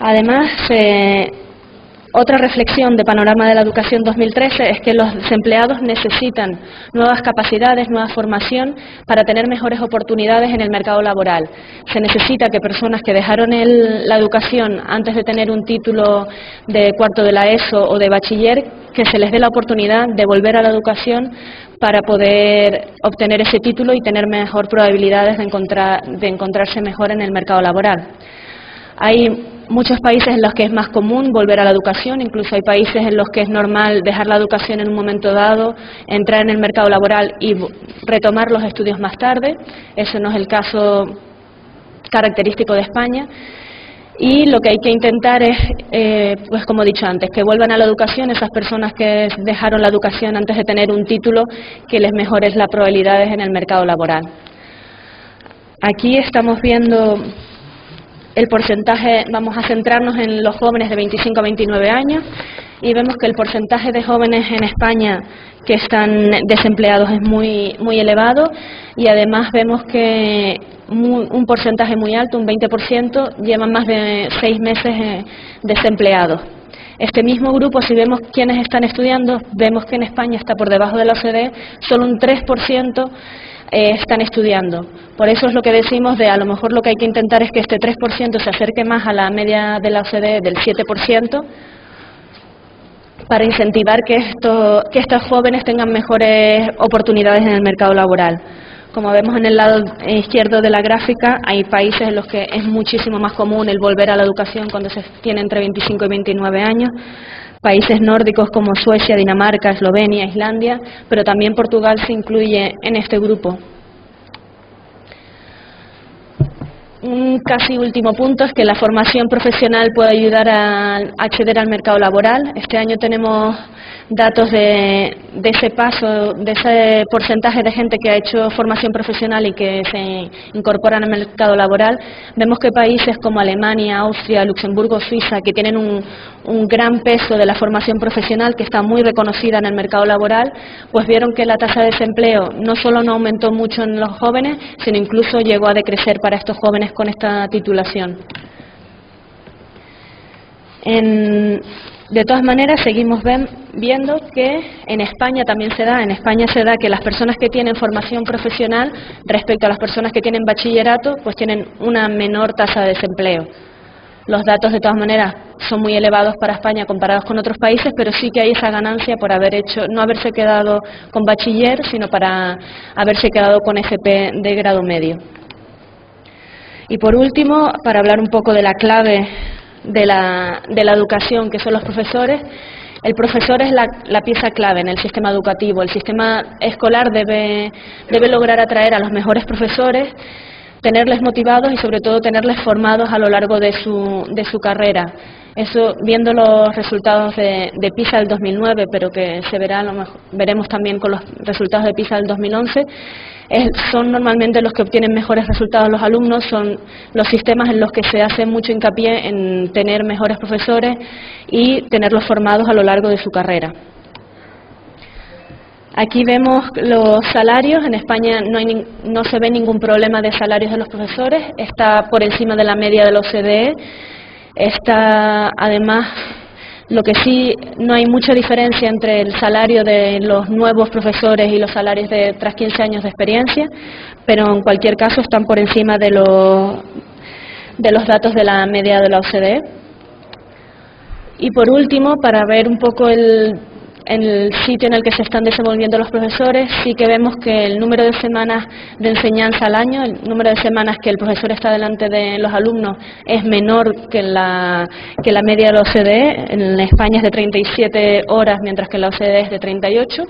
Además, otra reflexión de Panorama de la Educación 2013 es que los desempleados necesitan nuevas capacidades, nueva formación para tener mejores oportunidades en el mercado laboral. Se necesita que personas que dejaron la educación antes de tener un título de cuarto de la ESO o de bachiller, que se les dé la oportunidad de volver a la educación para poder obtener ese título y tener mejor probabilidades de encontrarse mejor en el mercado laboral. Hay muchos países en los que es más común volver a la educación, incluso hay países en los que es normal dejar la educación en un momento dado, entrar en el mercado laboral y retomar los estudios más tarde. Eso no es el caso característico de España. Y lo que hay que intentar es, pues como he dicho antes, que vuelvan a la educación esas personas que dejaron la educación antes de tener un título, que les mejore las probabilidades en el mercado laboral. Aquí estamos viendo el porcentaje, vamos a centrarnos en los jóvenes de 25 a 29 años y vemos que el porcentaje de jóvenes en España que están desempleados es muy elevado y además vemos que un porcentaje muy alto, un 20%, llevan más de 6 meses desempleados. Este mismo grupo, si vemos quiénes están estudiando, vemos que en España está por debajo de la OCDE, solo un 3% están estudiando. Por eso es lo que decimos de a lo mejor lo que hay que intentar es que este 3% se acerque más a la media de la OCDE del 7%, para incentivar que estos jóvenes tengan mejores oportunidades en el mercado laboral. Como vemos en el lado izquierdo de la gráfica, hay países en los que es muchísimo más común el volver a la educación cuando se tiene entre 25 y 29 años. Países nórdicos como Suecia, Dinamarca, Eslovenia, Islandia, pero también Portugal se incluye en este grupo. Un casi último punto es que la formación profesional puede ayudar a acceder al mercado laboral. Este año tenemos datos de ese paso, de ese porcentaje de gente que ha hecho formación profesional y que se incorporan al mercado laboral. Vemos que países como Alemania, Austria, Luxemburgo, Suiza, que tienen un gran peso de la formación profesional, que está muy reconocida en el mercado laboral, pues vieron que la tasa de desempleo no solo no aumentó mucho en los jóvenes, sino incluso llegó a decrecer para estos jóvenes con esta titulación. De todas maneras, seguimos viendo que en España también se da, que las personas que tienen formación profesional respecto a las personas que tienen bachillerato, pues tienen una menor tasa de desempleo. Los datos, de todas maneras, son muy elevados para España comparados con otros países, pero sí que hay esa ganancia por no haberse quedado con bachiller, sino para haberse quedado con FP de grado medio. Y por último, para hablar un poco de la clave de la educación, que son los profesores. El profesor es la pieza clave en el sistema educativo. El sistema escolar debe lograr atraer a los mejores profesores, tenerles motivados y sobre todo tenerles formados a lo largo de su carrera. Eso, viendo los resultados de PISA del 2009, pero que se verá, veremos también con los resultados de PISA del 2011, son normalmente los que obtienen mejores resultados los alumnos, son los sistemas en los que se hace mucho hincapié en tener mejores profesores y tenerlos formados a lo largo de su carrera. Aquí vemos los salarios. En España no se ve ningún problema de salarios de los profesores, está por encima de la media de la OCDE. Además, lo que sí, no hay mucha diferencia entre el salario de los nuevos profesores y los salarios tras 15 años de experiencia, pero en cualquier caso están por encima de los datos de la media de la OCDE. Y por último, para ver un poco el sitio en el que se están desenvolviendo los profesores, sí que vemos que el número de semanas de enseñanza al año, el número de semanas que el profesor está delante de los alumnos es menor que la media de la OCDE. En España es de 37 horas, mientras que en la OCDE es de 38.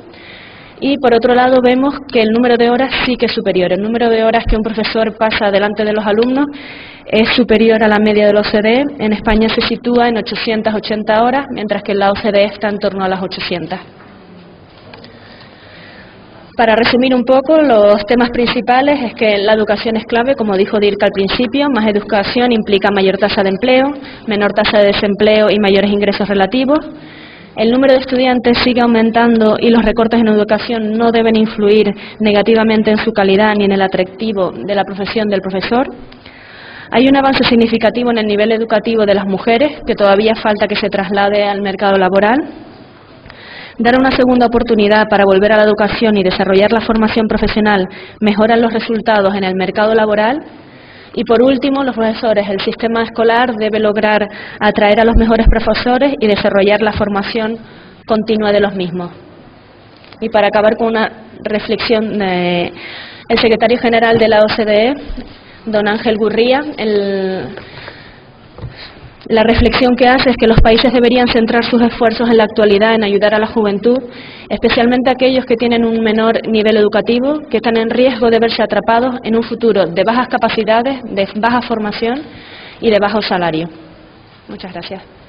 Y por otro lado vemos que el número de horas sí que es superior. El número de horas que un profesor pasa delante de los alumnos es superior a la media de la OCDE. En España se sitúa en 880 horas, mientras que en la OCDE está en torno a las 800. Para resumir un poco, los temas principales es que la educación es clave, como dijo Dirk al principio. Más educación implica mayor tasa de empleo, menor tasa de desempleo y mayores ingresos relativos. El número de estudiantes sigue aumentando y los recortes en educación no deben influir negativamente en su calidad ni en el atractivo de la profesión del profesor. Hay un avance significativo en el nivel educativo de las mujeres, que todavía falta que se traslade al mercado laboral. Dar una segunda oportunidad para volver a la educación y desarrollar la formación profesional mejoran los resultados en el mercado laboral. Y por último, los profesores, el sistema escolar debe lograr atraer a los mejores profesores y desarrollar la formación continua de los mismos. Y para acabar con una reflexión, el secretario general de la OCDE, don Ángel Gurría, la reflexión que hace es que los países deberían centrar sus esfuerzos en la actualidad en ayudar a la juventud, especialmente aquellos que tienen un menor nivel educativo, que están en riesgo de verse atrapados en un futuro de bajas capacidades, de baja formación y de bajo salario. Muchas gracias.